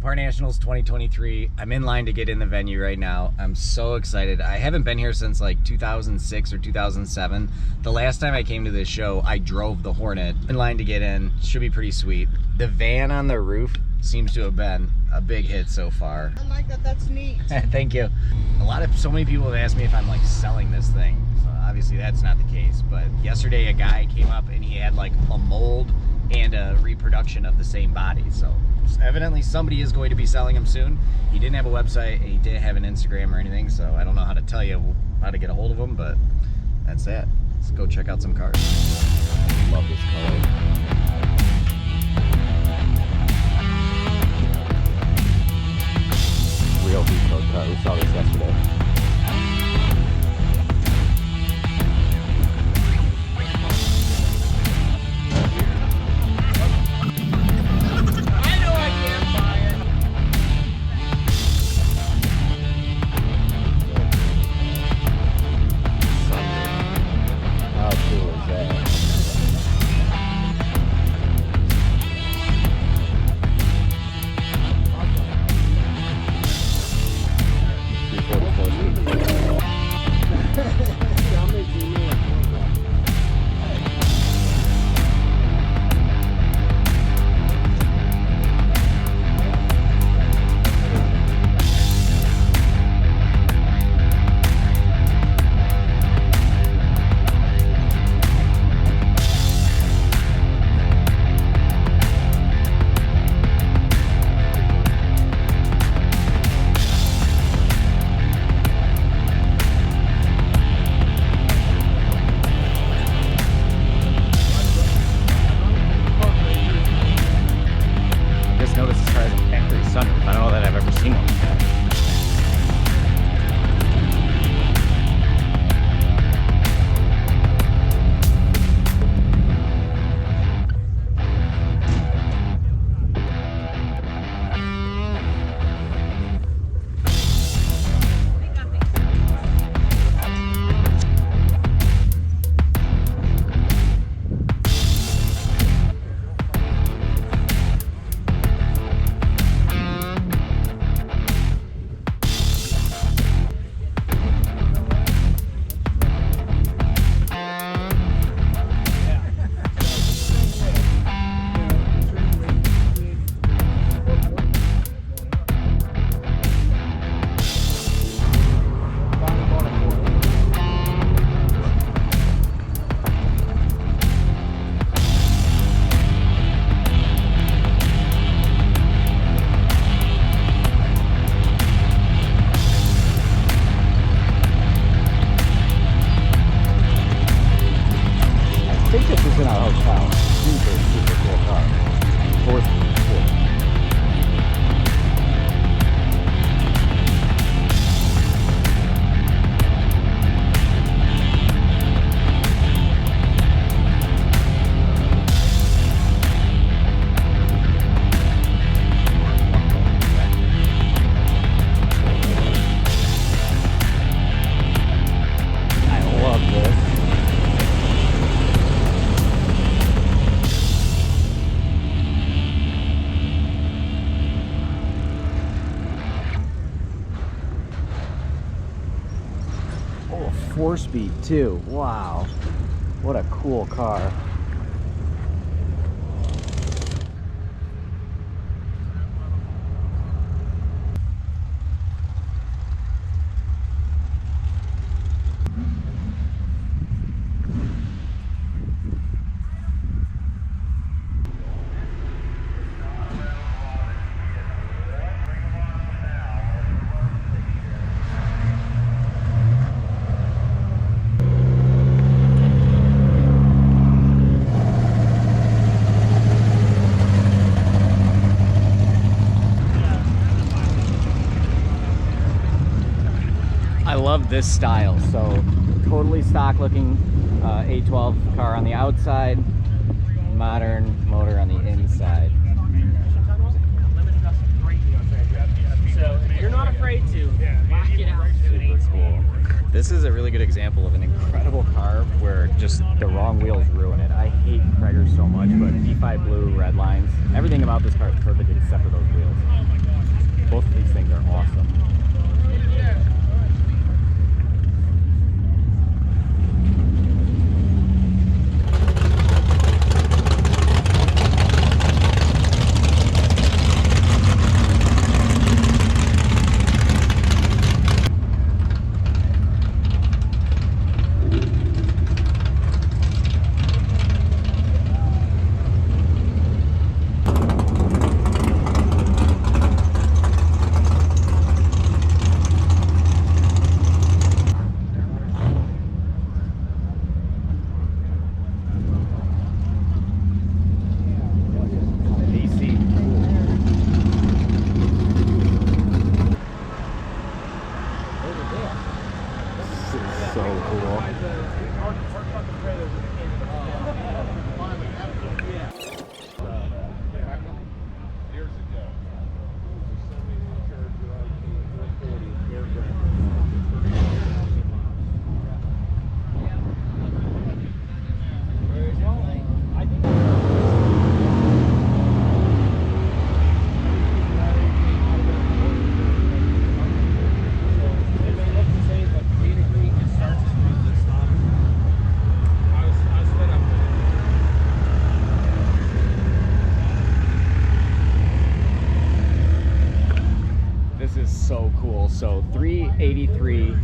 Mopar Nationals 2023. I'm in line to get in the venue right now. I'm so excited. I haven't been here since like 2006 or 2007. The last time I came to this show, I drove the Hornet. In line to get in. Should be pretty sweet. The van on the roof seems to have been a big hit so far. I like that. That's neat. Thank you. So many people have asked me if I'm like selling this thing. So obviously that's not the case. But yesterday a guy came up and he had like a mold and a reproduction of the same body. So evidently somebody is going to be selling them soon. He didn't have a website and he didn't have an Instagram or anything, so I don't know how to tell you how to get a hold of him, but that's that. Let's go check out some cars. Love this color. Real heat code car. We saw this yesterday. Four-speed too. Wow, what a cool car. I love this style. So totally stock looking A12 car on the outside, modern motor on the inside. So if you're not afraid to, lock it out. Super cool. This is a really good example of an incredible car where just the wrong wheels ruin it. I hate Craigers so much, but D5 blue, red lines, everything about this car is perfect except for those wheels. cool. So 383,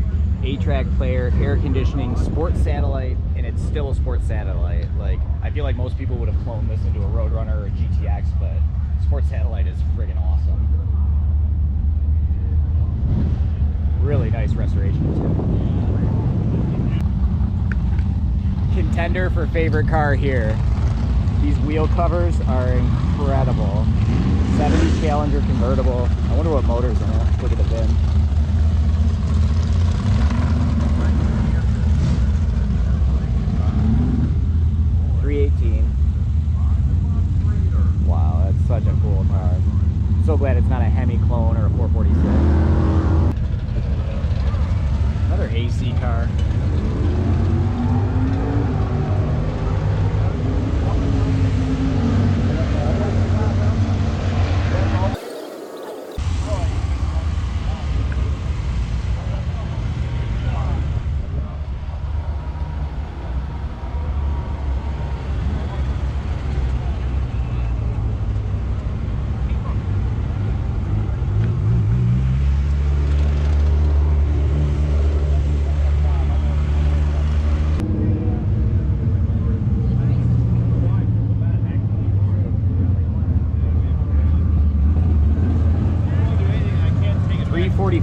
8-track player, air conditioning, sports satellite, and it's still a sports satellite. Like, I feel like most people would have cloned this into a Roadrunner or a GTX, but sports satellite is friggin' awesome. Really nice restoration too. Contender for favorite car here. These wheel covers are incredible. 70 Challenger convertible. I wonder what motor's in it. Look at the VIN. .318. Wow, that's such a cool car. I'm so glad it's not a Hemi clone or a 446. Another AC car.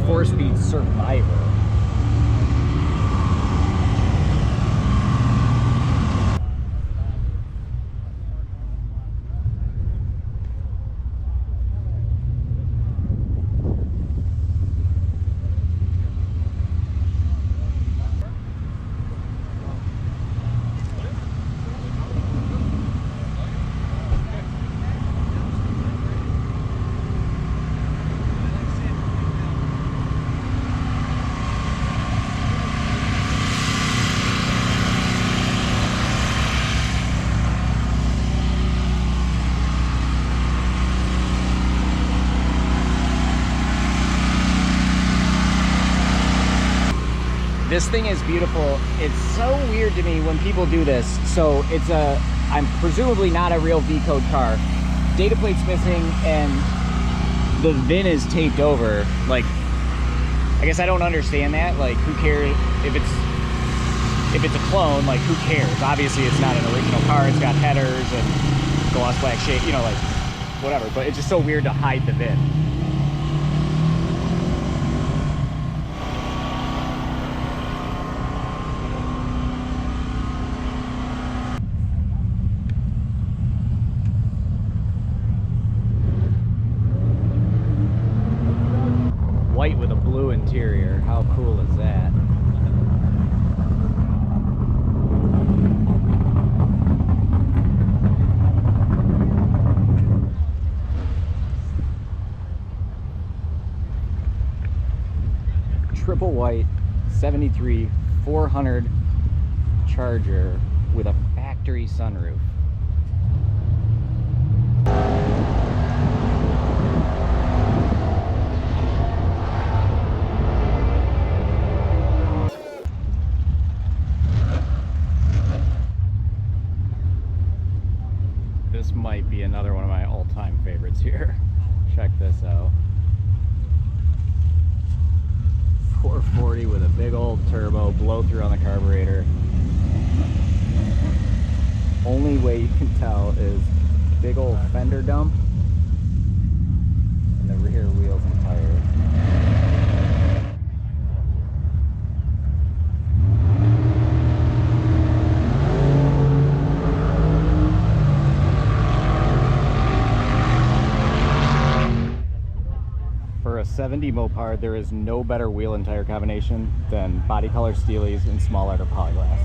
Four-speed Survivor. This thing is beautiful. It's so weird to me when people do this. So it's I'm presumably not a real V-code car. Data plate's missing and the VIN is taped over. Like, I guess I don't understand that. Like, who cares if it's a clone? Like, who cares? Obviously, it's not an original car. It's got headers and gloss black shape, you know, like whatever. But it's just so weird to hide the VIN. White with a blue interior. How cool is that? Triple white 73 400 Charger with a factory sunroof. This might be another one of my all-time favorites here. Check this out. 440 with a big old turbo, blow through on the carburetor. Only way you can tell is big old fender dump and the rear wheels and tires. For a 70 Mopar, there is no better wheel and tire combination than body color Steelies and small outer polyglass.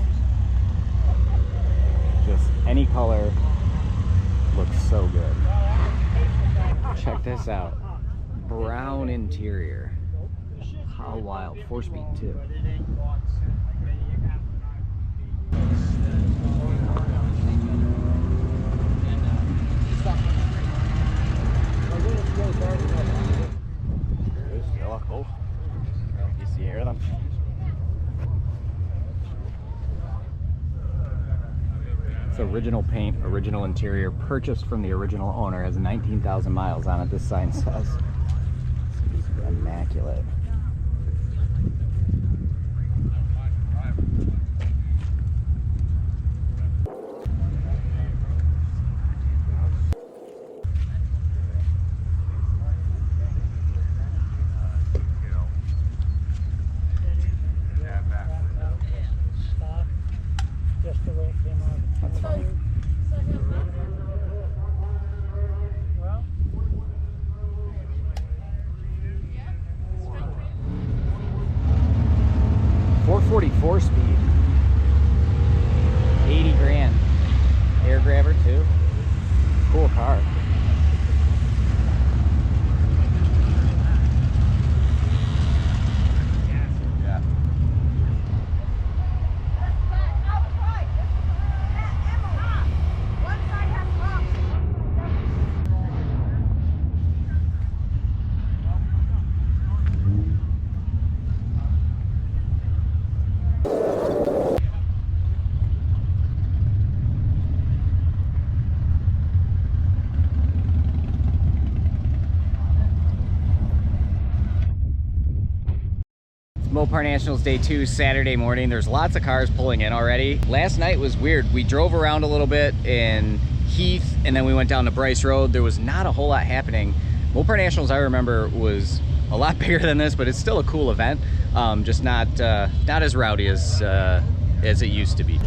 Just any color looks so good. Check this out. Brown interior. How wild. 4-speed too. Oh, you see hear them? It's original paint, original interior, purchased from the original owner, has 19,000 miles on it, this sign says. It's immaculate. 4-speed. 80 grand. Air grabber too. Cool car. Mopar Nationals Day 2, Saturday morning. There's lots of cars pulling in already. Last night was weird. We drove around a little bit in Heath, and then we went down to Bryce Road. There was not a whole lot happening. Mopar Nationals, I remember, was a lot bigger than this, but it's still a cool event. Just not as rowdy as it used to be.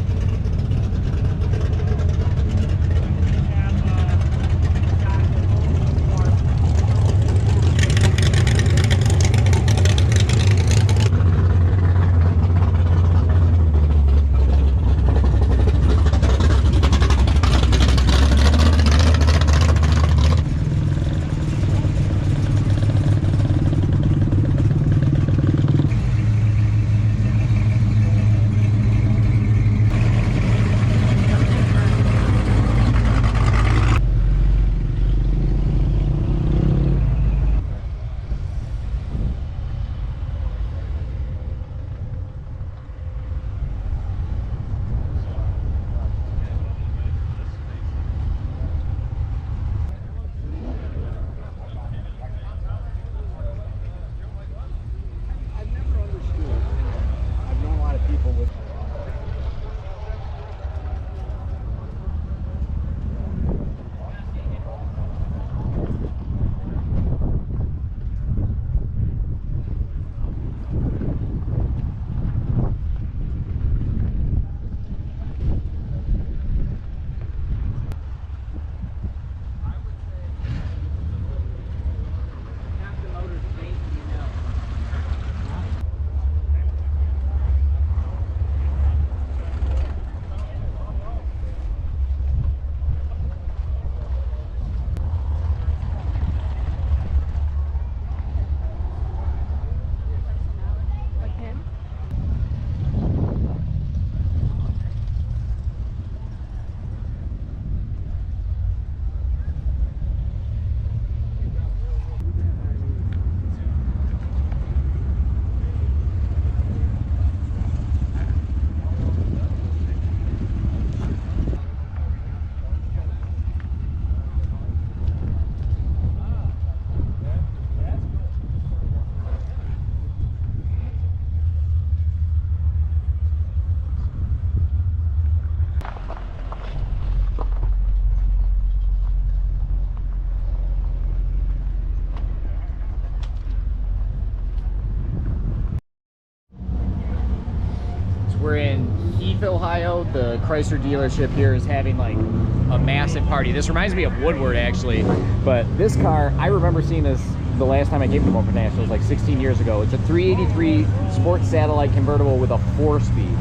We're in Heath, Ohio. The Chrysler dealership here is having like a massive party. This reminds me of Woodward actually, but this car, I remember seeing this the last time I came to Mopar Nationals like 16 years ago. It's a 383 Sport Satellite convertible with a 4-speed.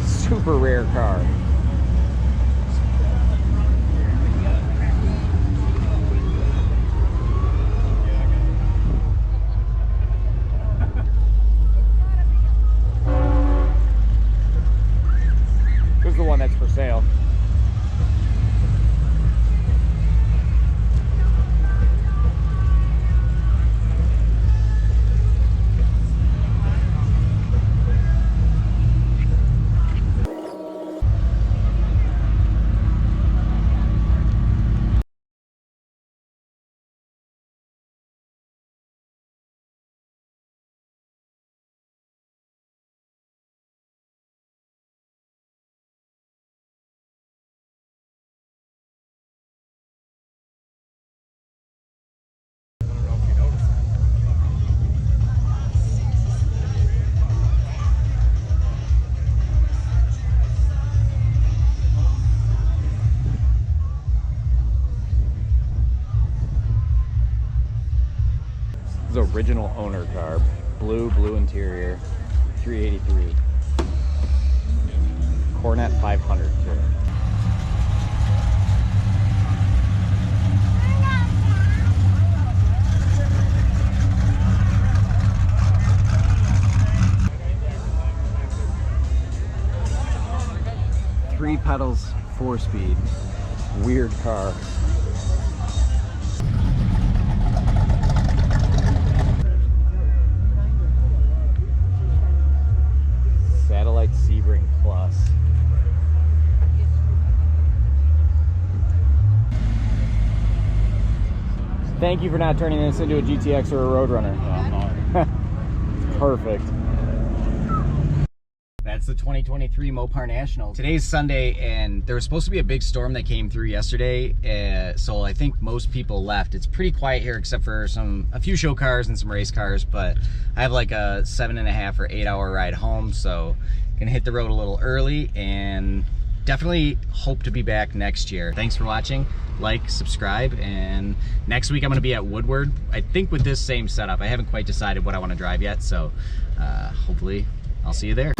Super rare car. The one that's for sale. Original owner car, blue interior, 383. Coronet 500 too. Three pedals, 4-speed. Weird car. Satellite Sebring Plus. Thank you for not turning this into a GTX or a Roadrunner. It's perfect. That's the 2023 Mopar National. Today's Sunday, and there was supposed to be a big storm that came through yesterday, so I think most people left. It's pretty quiet here except for a few show cars and some race cars, but I have like a 7.5 or 8 hour ride home, so gonna hit the road a little early and definitely hope to be back next year. Thanks for watching. Like, subscribe, and next week I'm gonna be at Woodward, I think with this same setup. I haven't quite decided what I want to drive yet, so hopefully I'll see you there.